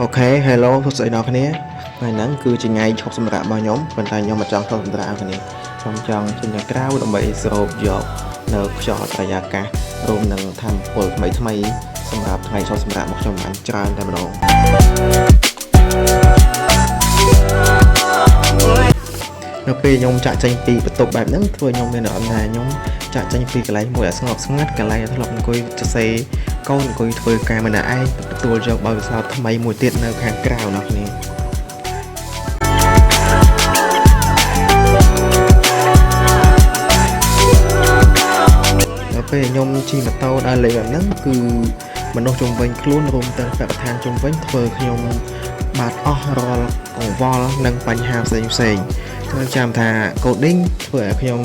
Ok, hello សួស្តីអ្នកគ្នាថ្ងៃហ្នឹងគឺជាថ្ងៃឈប់សម្រាករបស់ខ្ញុំប៉ុន្តែខ្ញុំមិនចង់ឈប់សម្រាកគ្នាខ្ញុំចង់ចេញទៅក្រៅដើម្បីស្រូបយកនៅខ្យល់បរិយាកាសរួមនឹងធម្មពលថ្មីសម្រាប់ថ្ងៃឈប់សម្រាករបស់ខ្ញុំបានច្រើនតែម្ដងនៅពេលខ្ញុំចាក់ចេញពីបន្ទប់បែបហ្នឹងធ្វើខ្ញុំមានអារម្មណ៍ថាខ្ញុំចាក់ចេញពីកន្លែងមួយស្ងប់ស្ងាត់កន្លែងដែលធ្លាប់អង្គុយសរសេរកូនអង្គុយធ្វើការម្នាក់ឯងទទួលយកបទពិសោធន៍ថ្មីមួយទៀតនៅខាងក្រៅអ្នកគ្នាដល់ពេលខ្ញុំជិះម៉ូតូដើរលេងបែបហ្នឹងគឺមនុស្សជុំវិញខ្លួនរួមទាំងបរិស្ថានជុំវិញធ្វើខ្ញុំបាត់អស់រាល់កង្វល់និងបញ្ហាផ្សេងខ្ញុំចាំថា coding ធ្វើឲ្យខ្ញុំ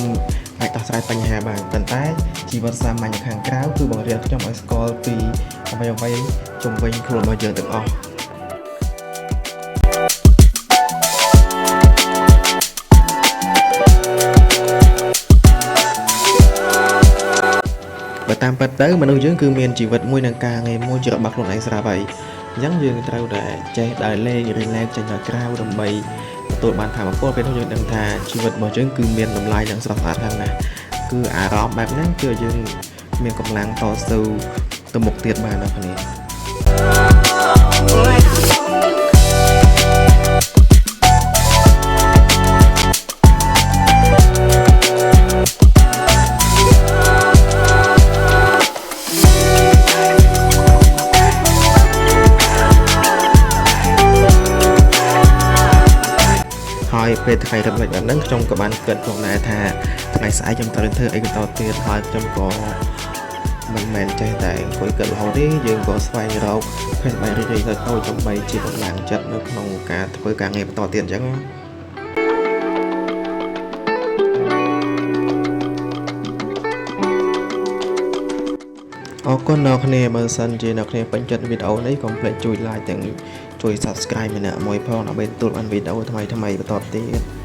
អាចដោះស្រាយបញ្ហាបានប៉ុន្តែជីវិតសាមញ្ញខាងក្រៅគឺបង្រៀនខ្ញុំឲ្យស្គាល់ពីអ្វីជុំវិញខ្លួនរបស់យើងទាំងអស់បើតាមពិតទៅមនុស្សយើងគឺមានជីវិតមួយនឹងការងារមួយជារបស់ខ្លួនឯងស្រាប់ហើយអញ្ចឹងយើងត្រូវតែចេះដើរលេង relax ចេញទៅក្រៅដើម្បីទទួលបានថាមពលពេលនោះយើងដឹងថាជីវិតរបស់យើងគឺមានតម្លៃនិងស្រស់ស្អាតខ្លាំងណាស់គឺអារម្មណ៍បែបហ្នឹងគឺយើងមានកម្លាំងតស៊ូទៅមុខទៀតបានអ្នកគ្នាហើយពេលថ្ងៃរំលឹកបែបហ្នឹងខ្ញុំក៏បានគិតផងដែរថាថ្ងៃស្អែកខ្ញុំត្រូវធ្វើអីបន្តទៀតហើយខ្ញុំក៏មិនមែនចេះតែអង្គុយគិតរហូតទេយើងក៏ស្វែងរកភេទបាយរីករាយទៅដើម្បីជាកម្លាំងចិត្តនៅក្នុងការធ្វើការងារបន្តទៀតអញ្ចឹងអរគុណអ្នកគ្នាបើសិនជាអ្នកគ្នាពេញចិត្តវីដេអូនេះកុំភ្លេចជួយ like ទាំងជួយ subscribe ម្នាក់មួយផងដើម្បីទទួលបានវីដេអូថ្មីៗបន្តទៀត